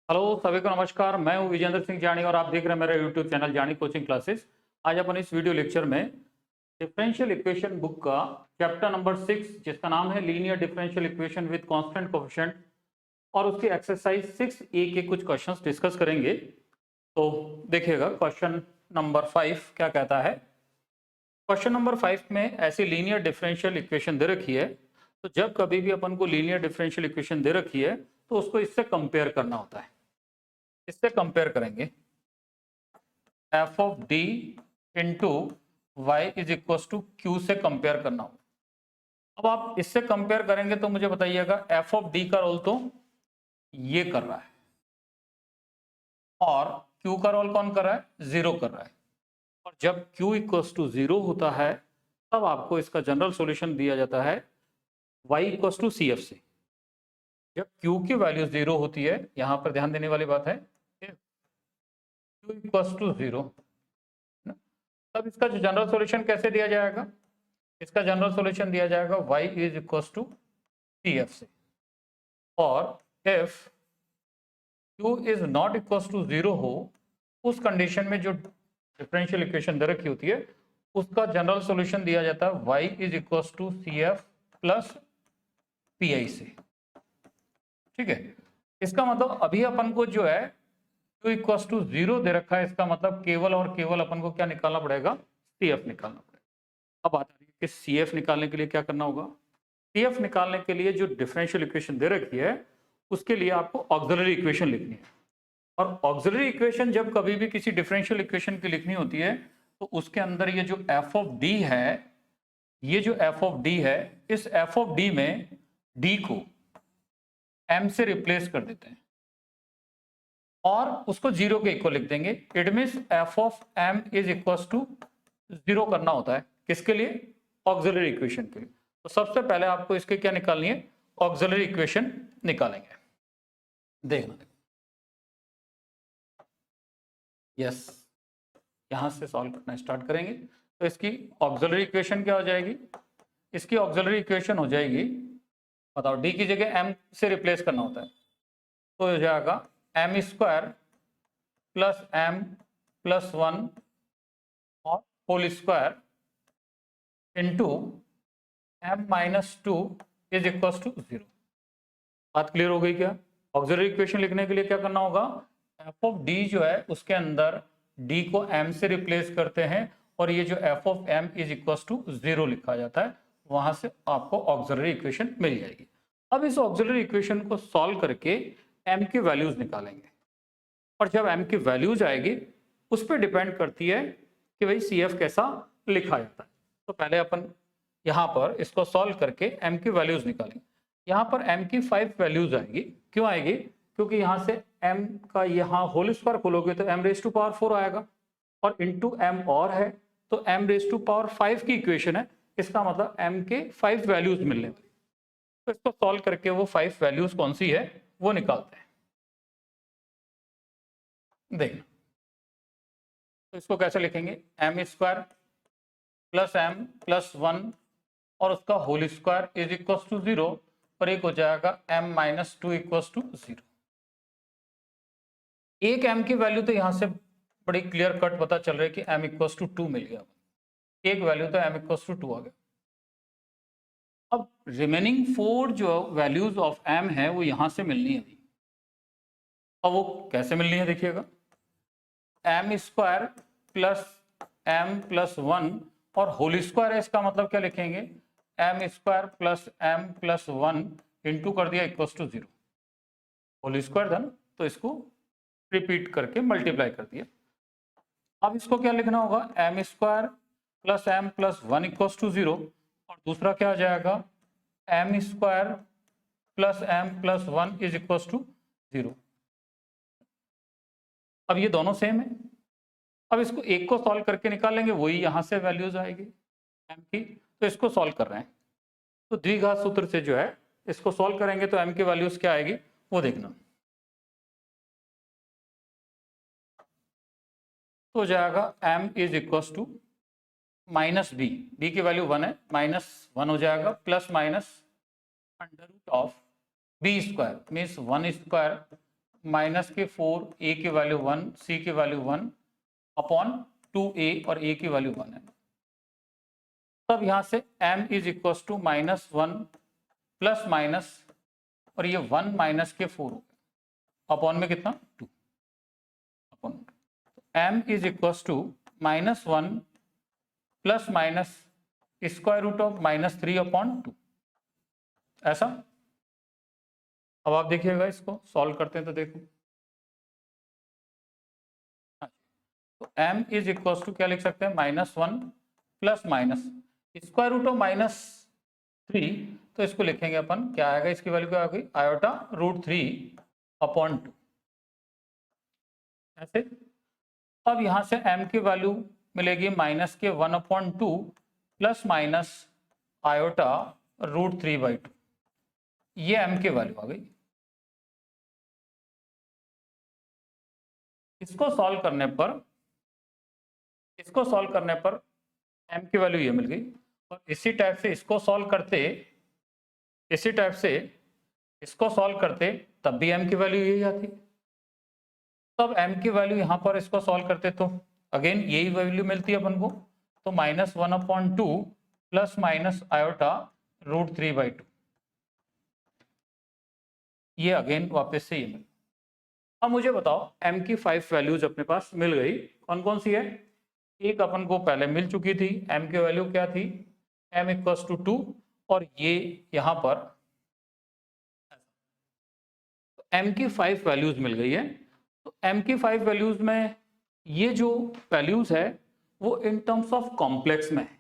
Hello सभी को नमस्कार। मैं हूं विजेंद्र सिंह जानी और आप देख रहे हैं मेरा यूट्यूब चैनल जानी कोचिंग क्लासेस। आज अपन इस वीडियो लेक्चर में डिफरेंशियल इक्वेशन बुक का चैप्टर नंबर 6 जिसका नाम है linear differential equation with constant coefficient और उसकी एक्सरसाइज 6A के कुछ क्वेश्चंस डिस्कस करेंगे। तो देखिएगा क्वेश्चन नंबर 5 क्या कहता है। क्वेश्चन नंबर 5 में ऐसी लीनियर डिफरेंशियल इक्वेशन दे रखी है, तो जब कभी भी अपन को लीनियर डिफरेंशियल इक्वेशन दे रखी है तो उसको इससे कंपेयर करना होता है। इससे कंपेयर करेंगे F of D into Y is equal to Q से कंपेयर करना होगा। अब आप इससे कंपेयर करेंगे तो मुझे बताइएगा एफ ऑफ डी का रोल तो ये कर रहा है और क्यू का रोल कौन कर रहा है, जीरो कर रहा है। और जब क्यू इक्व टू जीरो होता है तब आपको इसका जनरल सॉल्यूशन दिया जाता है y equal to C F से। जब क्यू की वैल्यू जीरो होती है, यहां पर ध्यान देने वाली बात है, क्यू इक्व टू जीरो, तब इसका जो जनरल सॉल्यूशन कैसे दिया जाएगा, इसका जनरल सॉल्यूशन दिया जाएगा y is equal to C F से। और if q is not equal to zero हो, उस कंडीशन में जो डिफरेंशियल इक्वेशन दे रखी होती है उसका जनरल सॉल्यूशन दिया जाता है y is equal to C F plus P I से। ठीक है, इसका मतलब अभी अपन को जो है q इक्व टू जीरो दे रखा है, इसका मतलब केवल और केवल अपन को क्या निकालना पड़ेगा, सी एफ निकालना पड़ेगा। अब बात आती है कि सी एफ निकालने के लिए क्या करना होगा। सी एफ निकालने के लिए जो डिफरेंशियल इक्वेशन दे रखी है उसके लिए आपको ऑक्सिलरी इक्वेशन लिखनी है। और ऑक्सिलरी इक्वेशन जब कभी भी किसी डिफरेंशियल इक्वेशन की लिखनी होती है तो उसके अंदर ये जो एफ ऑफ डी है, ये जो एफ ऑफ डी है, इस एफ ऑफ डी में डी को एम से रिप्लेस कर देते हैं और उसको जीरो के इक्वल लिख देंगे। It means F of M is equal to zero करना होता है। किसके लिए, ऑक्सिलरी इक्वेशन के लिए। तो सबसे पहले आपको इसके क्या निकालनी है, ऑक्सिलरी इक्वेशन निकालेंगे। देखना यस, यहां से सॉल्व करना स्टार्ट करेंगे। तो इसकी ऑक्सिलरी इक्वेशन क्या हो जाएगी, इसकी ऑक्सिलरी इक्वेशन हो जाएगी, बताओ, डी की जगह एम से रिप्लेस करना होता है तो हो जाएगा M square plus M plus one और whole square into M minus two is equal to zero. बात क्लियर हो गई क्या। ऑक्सिलरी इक्वेशन लिखने के लिए क्या करना होगा, एफ ऑफ डी जो है उसके अंदर डी को एम से रिप्लेस करते हैं और ये जो F of M is equal to zero लिखा जाता है, वहां से आपको ऑक्सिलरी इक्वेशन मिल जाएगी। अब इस ऑक्सिलरी इक्वेशन को सॉल्व करके एम की वैल्यूज निकालेंगे और जब एम की वैल्यूज आएगी उस पर डिपेंड करती है कि भाई सी एफ कैसा लिखा जाता है। तो पहले अपन यहाँ पर इसको सॉल्व करके एम की वैल्यूज निकालेंगे। यहाँ पर एम की 5 वैल्यूज आएगी। क्यों आएगी, क्योंकि यहाँ से एम का यहाँ होल स्क्वायर खोलोगे तो एम रेज टू पावर 4 आएगा और इंटू एम और है तो एम रेज टू पावर 5 की इक्वेशन है। इसका मतलब एम के 5 वैल्यूज मिलने वाली। तो इसको सॉल्व करके वो 5 वैल्यूज कौन सी है वो निकालते हैं। देखना, तो इसको कैसे लिखेंगे, M square plus M plus one और उसका whole square is equal to zero और एक हो जाएगा M minus two equal to zero. एक एम की वैल्यू तो यहां से बड़ी क्लियर कट पता चल रहा है कि एम इक्वल टू टू मिल गया, एक वैल्यू तो एम इक्वल टू टू आ गया। अब रिमेनिंग 4 जो वैल्यूज ऑफ एम है वो यहां से मिलनी है। अब वो कैसे मिलनी है देखिएगा, M square plus M plus one और होल स्क्वायर है, इसका मतलब क्या लिखेंगे, M square plus M plus one into कर दिया equal to zero. Whole square था ना तो इसको रिपीट करके मल्टीप्लाई कर दिया। अब इसको क्या लिखना होगा, M square plus M plus one equal to zero और दूसरा क्या आ जाएगा, M square plus M plus one is equal to zero. अब ये दोनों सेम है। अब इसको एक को सॉल्व करके निकाल लेंगे, वही यहां से वैल्यूज आएगी एम की। तो इसको सॉल्व कर रहे हैं तो द्विघात सूत्र से जो है इसको सॉल्व करेंगे तो एम की वैल्यूज क्या आएगी वो देखना। तो हो जाएगा M is equal to minus B, B की वैल्यू 1 है, माइनस 1 हो जाएगा plus minus under root of B square means 1 square minus के 4, ए की वैल्यू 1, सी की वैल्यू 1 अपॉन 2a और a की वैल्यू 1 है। तब यहाँ से m is equal to -1 plus minus, और ये 1 माइनस के 4 हो गया, अपॉन में कितना 2 upon m is equal to -1 plus minus square root of -3 upon 2। ऐसा। अब आप देखिएगा, इसको सॉल्व करते हैं तो देखो, तो m इज इक्वल टू क्या लिख सकते हैं, -1 plus minus square root of -3, तो इसको लिखेंगे अपन, क्या आएगा, इसकी वैल्यू क्या आ गई, आयोटा √3 अपॉन 2। ऐसे। अब यहां से m की वैल्यू मिलेगी माइनस के 1 अपॉन 2 प्लस माइनस आयोटा √3/2, ये m की वैल्यू आ गई। इसको सॉल्व करने पर m की वैल्यू ये मिल गई, और इसी टाइप से इसको सॉल्व करते तब भी m की वैल्यू यही आती। तब m की वैल्यू यहाँ पर इसको सॉल्व करते तो अगेन यही वैल्यू मिलती है अपन को, तो -1 अपॉन 2 प्लस माइनस आयोटा √3/2, ये अगेन वापस से ये मिल। अब मुझे बताओ, m की 5 वैल्यूज अपने पास मिल गई, कौन कौन सी है। एक अपन को पहले मिल चुकी थी, m की वैल्यू क्या थी, m इक्वल्स टू 2, और ये यहाँ पर m की 5 वैल्यूज मिल गई है। तो m की 5 वैल्यूज में ये जो वैल्यूज है वो इन टर्म्स ऑफ कॉम्प्लेक्स में है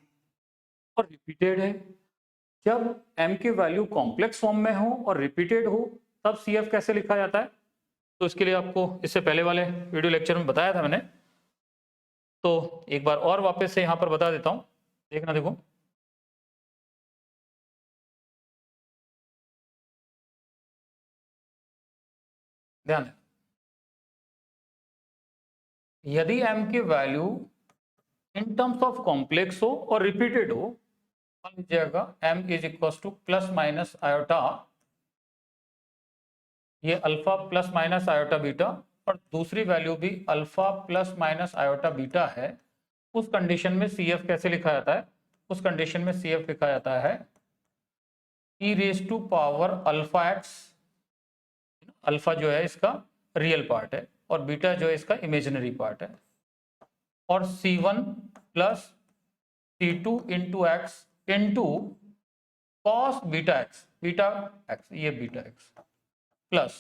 और रिपीटेड है। जब m की वैल्यू कॉम्प्लेक्स फॉर्म में हो और रिपीटेड हो तब CF कैसे लिखा जाता है, तो इसके लिए आपको इससे पहले वाले वीडियो लेक्चर में बताया था मैंने, तो एक बार और वापस से यहाँ पर बता देता हूँ, देखना। देखो, ध्यान दें, यदि m की value in terms of complex हो और रिपीटेड हो, मान लीजिएगा m is equal to plus minus iota, ये alpha plus minus iota beta, और दूसरी वैल्यू भी alpha plus minus iota beta है, उस कंडीशन में CF कैसे लिखा जाता है, उस कंडीशन में CF लिखा जाता है e⁻⁴ अल्फा एक्स, अल्फा जो है इसका रियल पार्ट है और बीटा जो है इसका इमेजिनरी पार्ट है, और C1 plus C2 into x into cos beta x, ये beta x, plus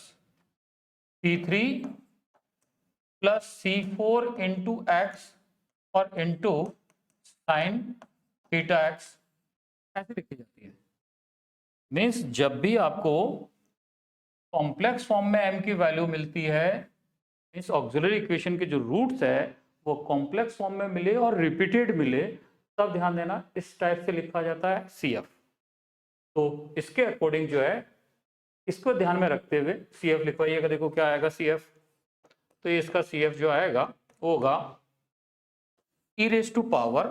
C3 plus C4 into x और इंटू साइन बीटा एक्स, ऐसे लिखी जाती है। मीन्स जब भी आपको कॉम्प्लेक्स फॉर्म में m की वैल्यू मिलती है, मीन्स ऑक्सिलरी इक्वेशन के जो रूट्स है वो कॉम्प्लेक्स फॉर्म में मिले और रिपीटेड मिले, तब ध्यान देना इस टाइप से लिखा जाता है CF। तो इसके अकॉर्डिंग जो है, इसको ध्यान में रखते हुए CF लिखवाइएगा। देखो क्या आएगा CF, तो ये इसका CF जो आएगा वो होगा e⁻⁴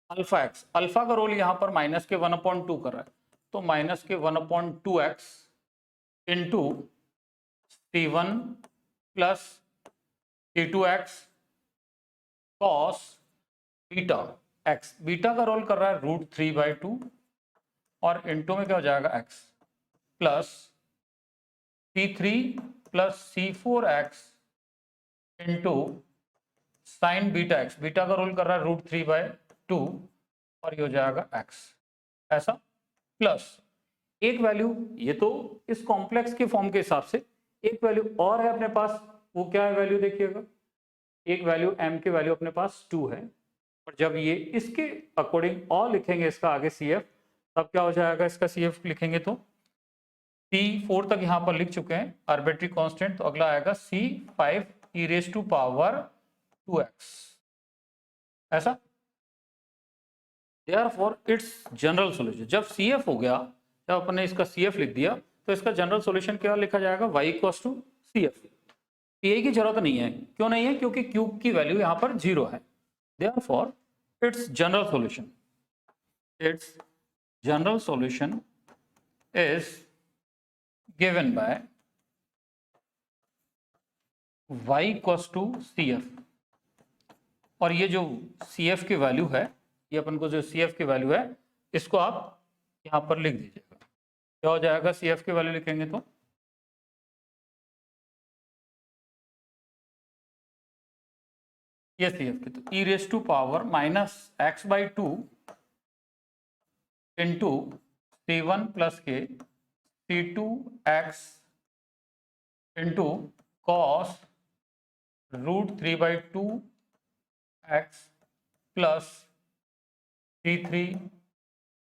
अल्फा एक्स, अल्फा का रोल यहाँ पर माइनस के 1/2 कर रहा है, तो माइनस के 1/2x into C1 plus C2x cos beta x, beta का रोल कर रहा है √3/2, और इंटू में क्या हो जाएगा x, plus C3 plus C4x into sine beta x, beta का रोल कर रहा है √3/2, और ये हो जाएगा x। ऐसा, प्लस एक वैल्यू, ये तो इस कॉम्प्लेक्स के फॉर्म के हिसाब से, एक वैल्यू और है अपने पास, वो क्या है वैल्यू, देखिएगा, एक वैल्यू m की वैल्यू अपने पास 2 है, और जब ये इसके अकॉर्डिंग और लिखेंगे इसका आगे CF, तब क्या हो जाएगा, इसका CF लिखेंगे तो C4 तक यहाँ पर लिख चुके हैं आर्बिट्री कांस्टेंट, तो अगला आएगा C5 e⁻²2x। ऐसा, Therefore इट्स जनरल सॉल्यूशन, जब CF हो गया, जब अपन ने इसका CF लिख दिया, तो इसका जनरल सॉल्यूशन क्या लिखा जाएगा, y equals to CF। PA की जरूरत नहीं है, क्यों नहीं है, क्योंकि Q की वैल्यू यहाँ पर 0 है। Therefore its general solution is given by y equals to C F, और ये जो सी एफ की वैल्यू है, ये अपन को जो सी एफ की वैल्यू है इसको आप यहाँ पर लिख दीजिएगा। क्या हो जाएगा, सी एफ की वैल्यू लिखेंगे तो ये सी एफ की, तो e raise to power minus x by two into C one plus के C two x into cos root three by two x plus C three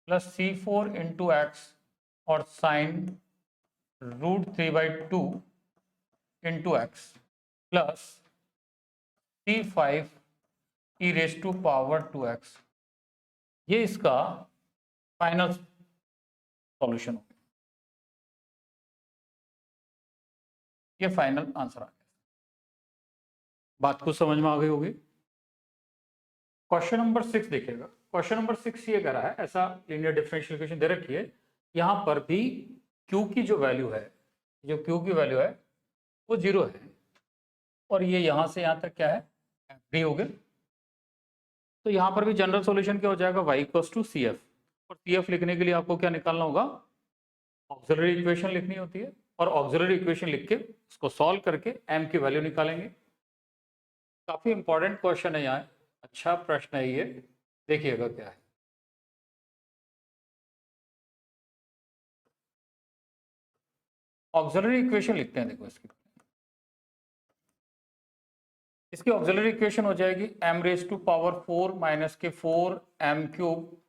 plus C four into x और sine root three by two into x plus C five e raise to power two x. ये इसका final solution हो गया, ये final answer आ गया। बात को समझ में आ गई होगी। क्वेश्चन नंबर 6 देखिएगा। क्वेश्चन नंबर 6 ये कह रहा है, ऐसा लीनियर डिफरेंशियल इक्वेशन दे रखी है, यहाँ पर भी Q की जो वैल्यू है, जो Q की वैल्यू है वो 0 है, और ये यहाँ से यहाँ तक क्या है, फ्री हो गए। तो यहाँ पर भी जनरल सॉल्यूशन क्या हो जाएगा, y equals to C F, और सी एफ लिखने के लिए आपको क्या निकालना होगा, ऑक्सिलरी इक्वेशन लिखनी होती है, और ऑक्सिलरी इक्वेशन लिख के उसको सॉल्व करके m की वैल्यू निकालेंगे। काफी इंपॉर्टेंट क्वेश्चन है यहाँ, अच्छा प्रश्न है ये, देखिएगा क्या है। ऑक्सिलरी इक्वेशन लिखते हैं, देखो इसकी ऑक्सिलरी इक्वेशन हो जाएगी m raise to power 4 minus के 4m cube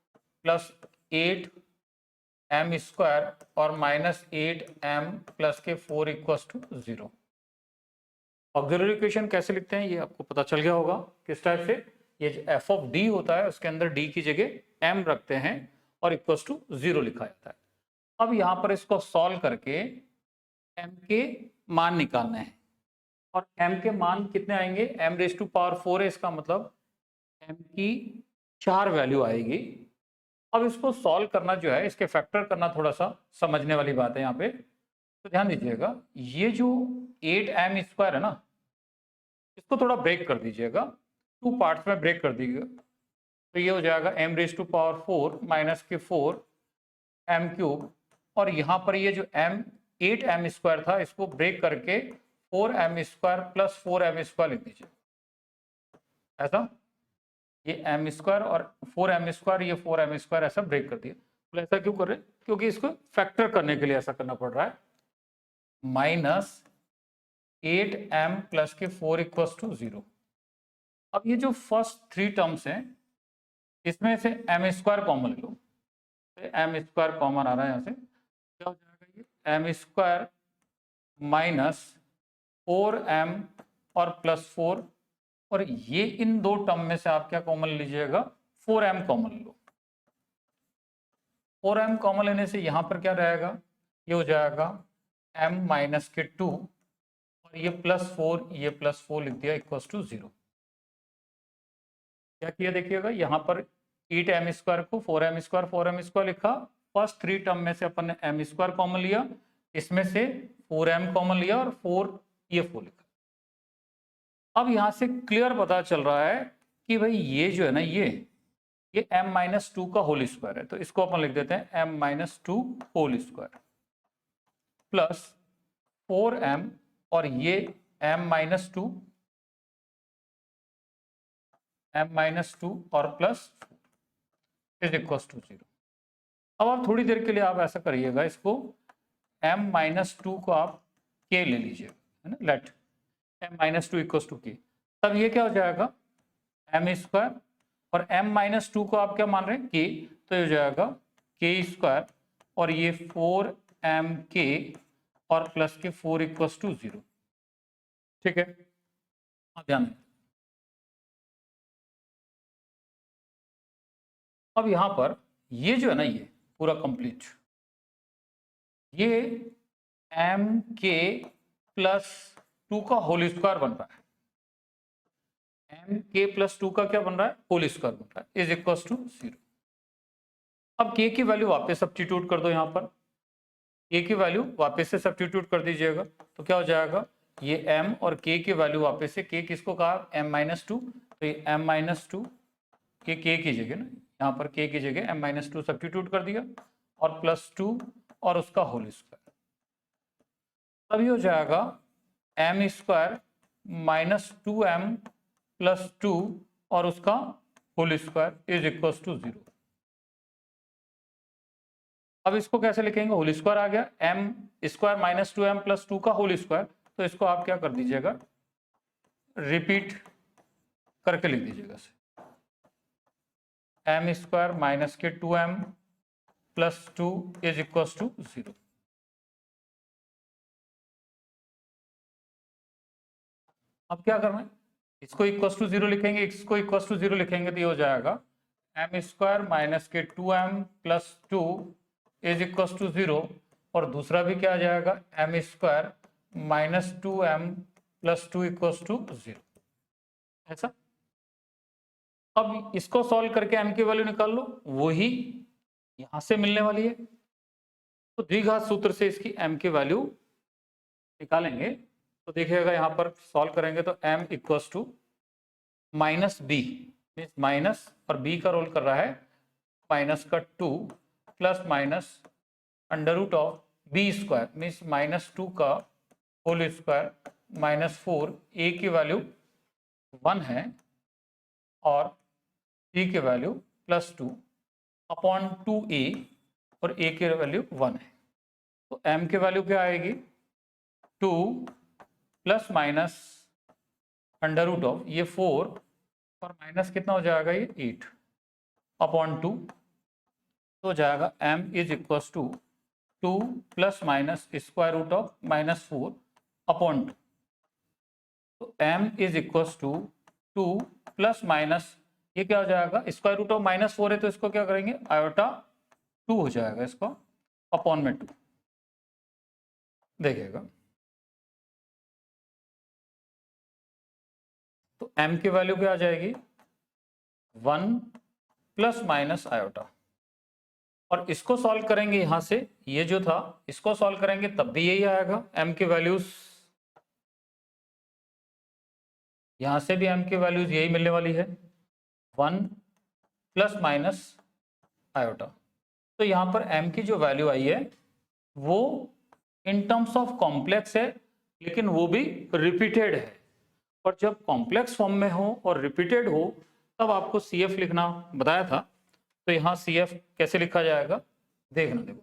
plus 8m square और माइनस 8m प्लस के 4 इक्वल्स टू 0। ऑक्सिलरी इक्वेशन कैसे लिखते हैं ये आपको पता चल गया होगा किस टाइप से। ये जो एफ ऑफ डी होता है उसके अंदर डी की जगह m रखते हैं और इक्वल्स टू 0 लिखा जाता है। अब यहाँ पर इसको सॉल्व करके m के मान निकालने हैं, और m के मान कितने आएंगे, m रेज टू पावर 4 है, इसका मतलब m की 4 वैल्यू आएगी। अब इसको सॉल्व करना जो है, इसके फैक्टर करना थोड़ा सा समझने वाली बात है यहाँ पे, तो ध्यान दीजिएगा। ये जो 8m स्क्वायर है ना, इसको थोड़ा ब्रेक कर दीजिएगा, 2 पार्ट्स में ब्रेक कर दीजिएगा, तो ये हो जाएगा m raise to power 4 minus के 4m क्यूब, और यहाँ पर ये जो 8m स्क्वायर था इसको ब्रेक करके 4m square plus 4m square लिख दीजिए ऐसा। ये m स्क्वायर और 4m स्क्वायर, ये 4m स्क्वायर ऐसा ब्रेक कर दिया। तो ऐसा क्यों कर रहे हैं, क्योंकि इसको फैक्टर करने के लिए ऐसा करना पड़ रहा है। माइनस 8m प्लस के 4 इक्वल्स टू 0। अब ये जो फर्स्ट 3 टर्म्स हैं इसमें से m स्क्वायर कॉमन ले लो, m स्क्वायर कॉमन आ रहा है यहाँ से, क्या हो जाएगा ये m स्क्वायर माइनस 4m और प्लस 4, और ये इन 2 टर्म में से आप क्या कॉमन लीजिएगा, 4m कॉमन लो। 4m कॉमन लेने से यहाँ पर क्या रहेगा, ये हो जाएगा m माइनस के 2, और ये प्लस 4, ये प्लस 4 लिख दिया इक्वल्स टू 0। क्या किया देखिएगा, यहाँ पर 8m स्क्वायर को 4m स्क्वायर लिखा, फर्स्ट 3 टर्म में से अपन ने m स्क्वायर कॉमन लिया, इसमें से 4m कॉमन लिया और 4 ये 4 लिखा। अब यहाँ से क्लियर पता चल रहा है कि भाई ये जो है ना, ये m माइनस 2 का होल स्क्वायर है, तो इसको अपन लिख देते हैं m minus 2 whole square plus 4m, और ये m माइनस 2 और प्लस इज इक्वल्स टू 0। अब आप थोड़ी देर के लिए आप ऐसा करिएगा, इसको m माइनस 2 को आप k ले लीजिएगा, है ना, let m minus 2 equals to k। तब ये क्या हो जाएगा, m स्क्वायर, और m माइनस 2 को आप क्या मान रहे हैं, k, तो ये हो जाएगा k स्क्वायर, और ये 4mk और प्लस के 4 इक्वल्स टू 0। ठीक है, ध्यान दें। अब यहाँ पर ये जो है ना, ये पूरा कंप्लीट, ये mk प्लस 2 का होल स्क्वायर बन रहा है, mk प्लस 2 का क्या बन रहा है, होल स्क्वायर बन रहा है, इज इक्वल्स टू 0। अब k की वैल्यू वापस सब्स्टिट्यूट कर दो, यहाँ पर k की वैल्यू वापस से सब्स्टिट्यूट कर दीजिएगा, तो क्या हो जाएगा, ये m और k की वैल्यू वापस से, k किसको कहा, m-2, तो ये m-2 ये k की जगह ना, यहाँ पर k की जगह m-2 सब्स्टिट्यूट कर दिया और +2 और उसका होल स्क्वायर, तभी हो जाएगा m² -2m + 2 और उसका whole square is equal to 0। अब इसको कैसे लिखेंगे, होल स्क्वायर आ गया, m² -2m + 2 का होल स्क्वायर, तो इसको आप क्या कर दीजिएगा, रिपीट करके लिख दीजिएगा, m² - 2m + 2 is equal to 0। अब क्या करना है, इसको इक्वल टू 0 लिखेंगे, इसको इक्वल टू 0 लिखेंगे, तो ये हो जाएगा m² - 2m + 2 is equal to 0, और दूसरा भी क्या आ जाएगा, m² - 2m + 2 इक्वल टू 0, ऐसा। अब इसको सॉल्व करके m की वैल्यू निकाल लो, वही यहां से मिलने वाली है, तो द्विघात सूत्र से इसकी m की वैल्यू निकालेंगे, तो देखिएगा यहाँ पर सॉल्व करेंगे तो m equal to -b, means minus और b का रोल कर रहा है -2 ± √b² मीन्स -2 का होल स्क्वायर -4, a की वैल्यू 1 है और c की वैल्यू +2/2a और a की वैल्यू 1 है, तो m की वैल्यू क्या आएगी, 2 ± √ ये 4 और माइनस कितना हो जाएगा, ये 8/2, तो हो जाएगा m इज इक्वल टू 2 ± √(-4/2), तो m इज इक्वल टू 2 ± ये क्या हो जाएगा, √(-4) है तो इसको क्या करेंगे, आयोटा 2 हो जाएगा, इसको अपॉन में 2, देखिएगा, तो m की वैल्यू क्या आ जाएगी, 1 ± आयोटा, और इसको सॉल्व करेंगे यहां से, ये जो था इसको सॉल्व करेंगे तब भी यही आएगा, m की वैल्यूज यहां से भी m की वैल्यूज यही मिलने वाली है, 1 ± आयोटा, तो यहां पर m की जो वैल्यू आई है वो इन टर्म्स ऑफ कॉम्प्लेक्स है, लेकिन वो भी रिपीटेड है, और जब कॉम्प्लेक्स फॉर्म में हो और रिपीटेड हो तब आपको CF लिखना बताया था, तो यहाँ CF कैसे लिखा जाएगा, देखना, देखो,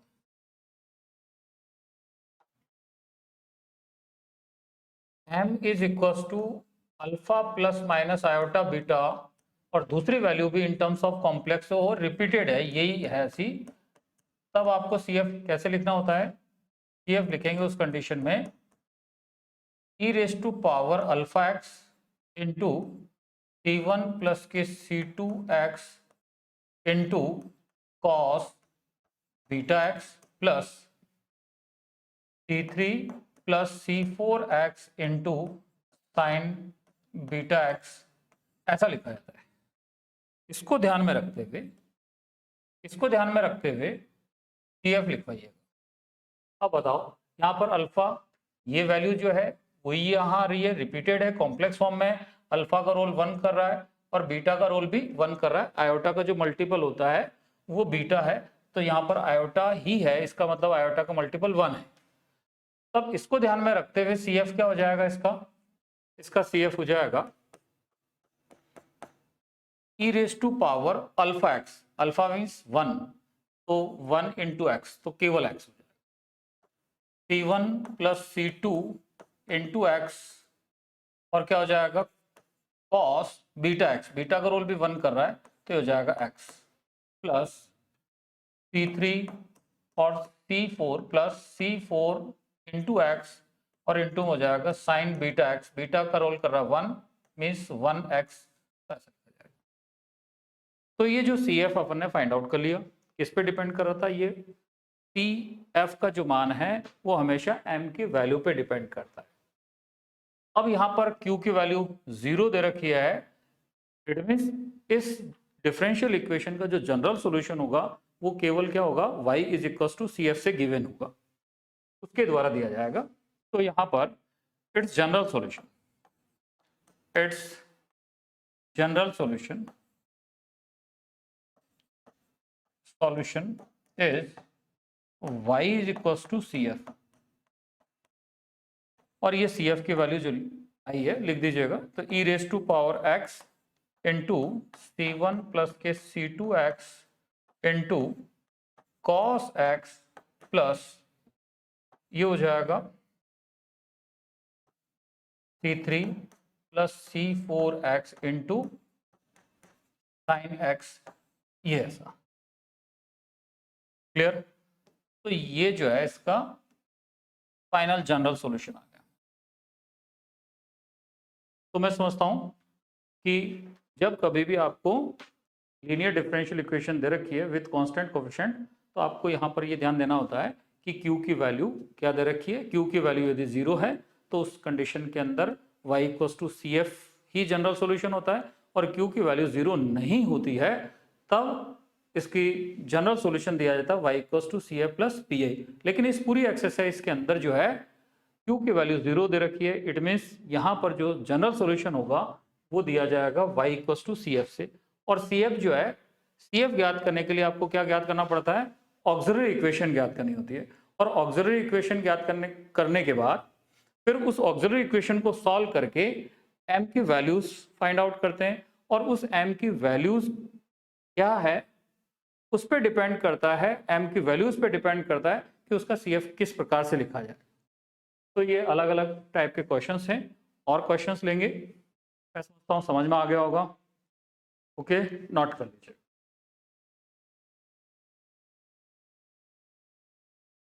m is equal to alpha ± iota beta, और दूसरी वैल्यू भी इन टर्म्स ऑफ कॉम्प्लेक्स हो और रिपीटेड है, यही है ऐसी, तब आपको CF कैसे लिखना होता है, CF लिखेंगे उस कंडीशन में e⁻⁴x इंटू C1 + के C2x into cos βx plus C3 + C4x into sin βx, ऐसा लिखा जाता है। इसको ध्यान में रखते हुए CF लिखवाइएगा। अब बताओ, यहाँ पर अल्फा ये वैल्यू जो है वही यहाँ आ रही है, रिपीटेड है, कॉम्प्लेक्स फॉर्म में, अल्फा का रोल 1 कर रहा है और बीटा का रोल भी 1 कर रहा है, आयोटा का जो मल्टीपल होता है वो बीटा है, तो यहाँ पर आयोटा ही है, इसका मतलब आयोटा का मल्टीपल 1 है। तब इसको ध्यान में रखते हुए CF क्या हो जाएगा, इसका CF हो जाएगा e⁻⁴x, अल्फा मीन्स 1, तो 1 × x, तो केवल x हो जाएगा, C1 + C2 इंटू x, और क्या हो जाएगा cos βx, बीटा का रोल भी 1 कर रहा है, तो हो जाएगा x, प्लस C3 और C4 plus C4 into x, और इंटू हो जाएगा sin βx, बीटा का रोल कर रहा है 1 मीन्स 1x, तो ये जो CF अपन ने फाइंड आउट कर लिया, किस पे डिपेंड कर रहा था, ये CF का जो मान है वो हमेशा m की वैल्यू पे डिपेंड करता है। अब यहाँ पर Q की वैल्यू 0 दे रखी है, इट मींस इस डिफरेंशियल इक्वेशन का जो जनरल सॉल्यूशन होगा वो केवल क्या होगा, y = CF से गिवन होगा, उसके द्वारा दिया जाएगा। तो यहाँ पर its general solution is y is equal to CF, और ये CF की वैल्यू जो आई है लिख दीजिएगा, तो e raise to power x into C1 plus के C2x into cos x plus ये हो जाएगा C3 plus C4x into sine x, ये ऐसा। क्लियर? तो ये जो है इसका फाइनल जनरल सॉल्यूशन आ गया। तो मैं समझता हूं कि जब कभी भी आपको लीनियर डिफरेंशियल इक्वेशन दे रखी है विद कांस्टेंट कोएफिशिएंट, तो आपको यहां पर ये ध्यान देना होता है कि Q की वैल्यू क्या दे रखी है। Q की वैल्यू यदि 0 है तो उस कंडीशन के अंदर y इक्वल टू CF ही जनरल सॉल्यूशन होता है, और Q की वैल्यू 0 नहीं होती है तब इसकी जनरल सॉल्यूशन दिया जाता है y equal to CF plus PI। लेकिन इस पूरी एक्सरसाइज के अंदर जो है Q की वैल्यू 0 दे रखी है, इट मीन्स यहाँ पर जो जनरल सॉल्यूशन होगा वो दिया जाएगा y इक्वल टू CF से। और CF जो है, CF ज्ञात करने के लिए आपको क्या ज्ञात करना पड़ता है, ऑक्सिलरी इक्वेशन ज्ञात करनी होती है। और ऑक्सिलरी इक्वेशन ज्ञात करने के बाद फिर उस ऑक्सिलरी इक्वेशन को सॉल्व करके m की वैल्यूज फाइंड आउट करते हैं, और उस m की वैल्यूज क्या है उस पर डिपेंड करता है, m की वैल्यूज पे डिपेंड करता है कि उसका CF किस प्रकार से लिखा जाए। तो ये अलग अलग टाइप के क्वेश्चंस हैं, और क्वेश्चंस लेंगे। मैं समझता हूँ समझ में आ गया होगा। ओके, नोट कर लीजिए।